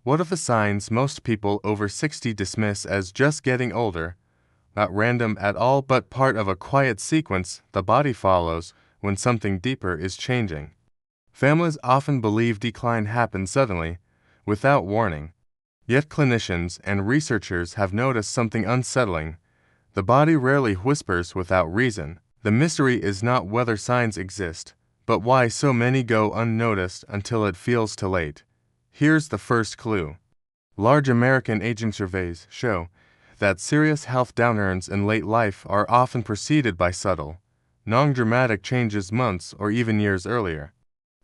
What are the signs most people over 60 dismiss as just getting older, not random at all but part of a quiet sequence the body follows when something deeper is changing? Families often believe decline happens suddenly, without warning. Yet clinicians and researchers have noticed something unsettling. The body rarely whispers without reason. The mystery is not whether signs exist, but why so many go unnoticed until it feels too late. Here's the first clue. Large American aging surveys show that serious health downturns in late life are often preceded by subtle, non-dramatic changes months or even years earlier.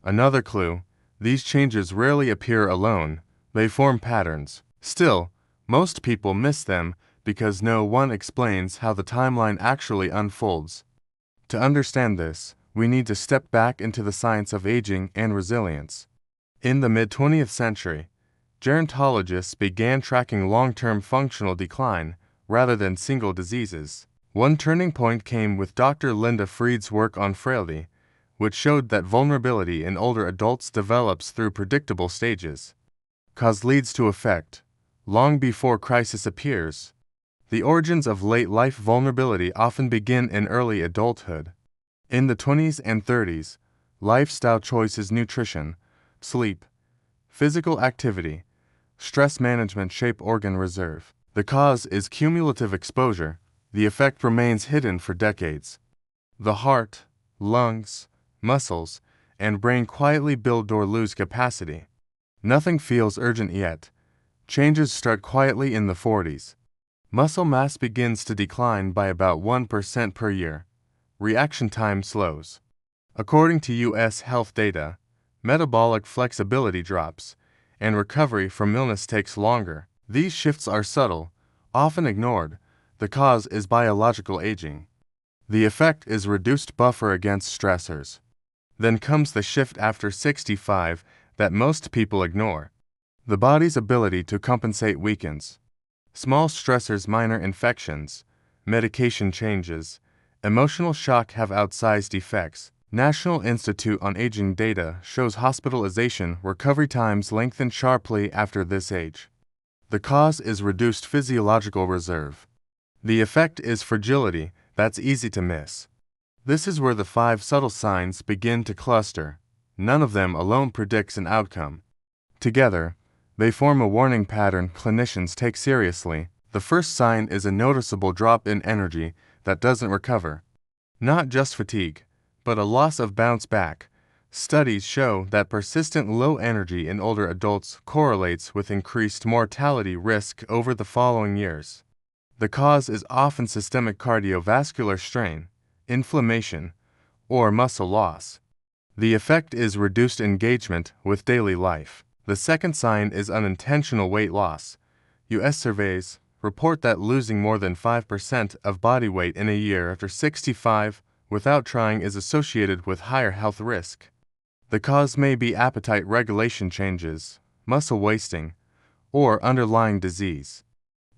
Another clue, these changes rarely appear alone, they form patterns. Still, most people miss them because no one explains how the timeline actually unfolds. To understand this, we need to step back into the science of aging and resilience. In the mid-20th century, gerontologists began tracking long-term functional decline rather than single diseases. One turning point came with Dr. Linda Fried's work on frailty, which showed that vulnerability in older adults develops through predictable stages. Cause leads to effect, long before crisis appears. The origins of late-life vulnerability often begin in early adulthood. In the 20s and 30s, lifestyle choices, nutrition, sleep, physical activity, stress management shape organ reserve. The cause is cumulative exposure. The effect remains hidden for decades. The heart, lungs, muscles, and brain quietly build or lose capacity. Nothing feels urgent yet. Changes start quietly in the 40s. Muscle mass begins to decline by about 1% per year. Reaction time slows. According to U.S. health data, metabolic flexibility drops, and recovery from illness takes longer. These shifts are subtle, often ignored. The cause is biological aging. The effect is reduced buffer against stressors. Then comes the shift after 65 that most people ignore. The body's ability to compensate weakens. Small stressors, minor infections, medication changes, emotional shock have outsized effects. National Institute on Aging data shows hospitalization recovery times lengthen sharply after this age. The cause is reduced physiological reserve. The effect is fragility that's easy to miss. This is where the 5 subtle signs begin to cluster. None of them alone predicts an outcome. Together, they form a warning pattern clinicians take seriously. The first sign is a noticeable drop in energy that doesn't recover. Not just fatigue, but a loss of bounce back. Studies show that persistent low energy in older adults correlates with increased mortality risk over the following years. The cause is often systemic cardiovascular strain, inflammation, or muscle loss. The effect is reduced engagement with daily life. The second sign is unintentional weight loss. U.S. surveys report that losing more than 5% of body weight in a year after 65 without trying is associated with higher health risk. The cause may be appetite regulation changes, muscle wasting, or underlying disease.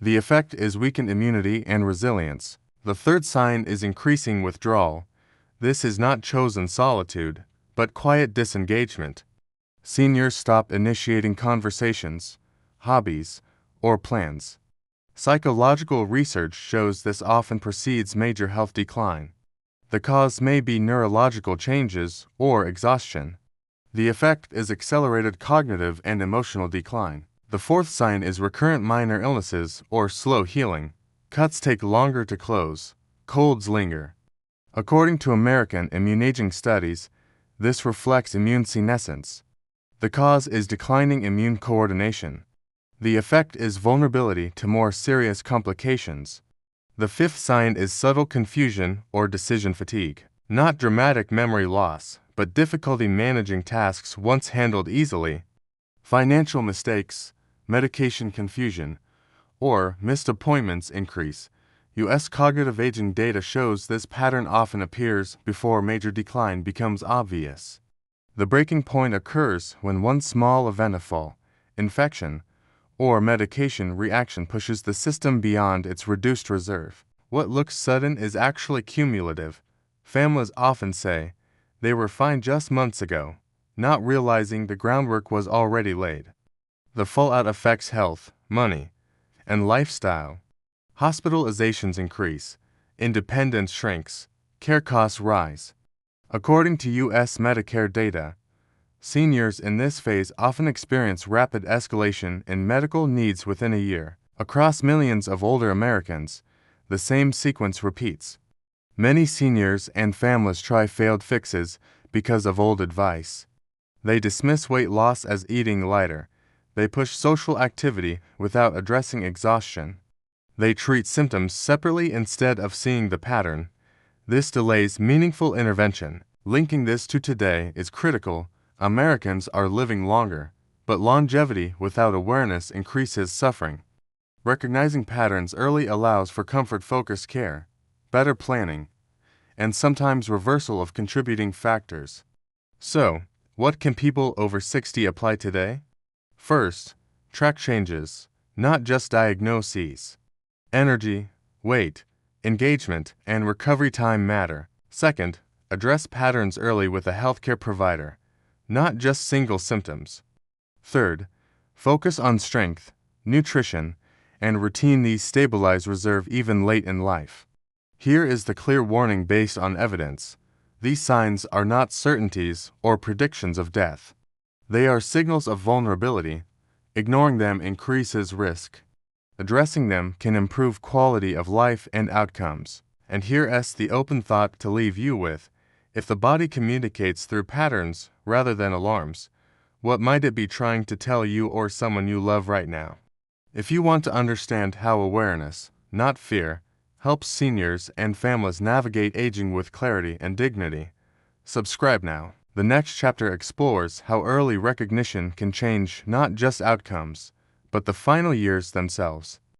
The effect is weakened immunity and resilience. The third sign is increasing withdrawal. This is not chosen solitude, but quiet disengagement. Seniors stop initiating conversations, hobbies, or plans. Psychological research shows this often precedes major health decline. The cause may be neurological changes or exhaustion. The effect is accelerated cognitive and emotional decline. The fourth sign is recurrent minor illnesses or slow healing. Cuts take longer to close. Colds linger. According to American immunaging studies, this reflects immune senescence. The cause is declining immune coordination. The effect is vulnerability to more serious complications. The fifth sign is subtle confusion or decision fatigue. Not dramatic memory loss, but difficulty managing tasks once handled easily. Financial mistakes, medication confusion, or missed appointments increase. U.S. cognitive aging data shows this pattern often appears before major decline becomes obvious. The breaking point occurs when one small event, a fall, infection, or medication reaction pushes the system beyond its reduced reserve. What looks sudden is actually cumulative. Families often say, "They were fine just months ago," not realizing the groundwork was already laid. The fallout affects health, money, and lifestyle. Hospitalizations increase, independence shrinks, care costs rise. According to U.S. Medicare data, seniors in this phase often experience rapid escalation in medical needs within a year. Across millions of older Americans, the same sequence repeats. Many seniors and families try failed fixes because of old advice. They dismiss weight loss as eating lighter. They push social activity without addressing exhaustion. They treat symptoms separately instead of seeing the pattern. This delays meaningful intervention. Linking this to today is critical. Americans are living longer, but longevity without awareness increases suffering. Recognizing patterns early allows for comfort-focused care, better planning, and sometimes reversal of contributing factors. So, what can people over 60 apply today? First, track changes, not just diagnoses. Energy, weight, engagement, and recovery time matter. Second, address patterns early with a healthcare provider, not just single symptoms. Third, focus on strength, nutrition, and routine. These stabilize reserve even late in life. Here is the clear warning based on evidence. These signs are not certainties or predictions of death. They are signals of vulnerability. Ignoring them increases risk. Addressing them can improve quality of life and outcomes. And here's the open thought to leave you with. If the body communicates through patterns rather than alarms, what might it be trying to tell you or someone you love right now? If you want to understand how awareness, not fear, helps seniors and families navigate aging with clarity and dignity, subscribe now. The next chapter explores how early recognition can change not just outcomes, but the final years themselves.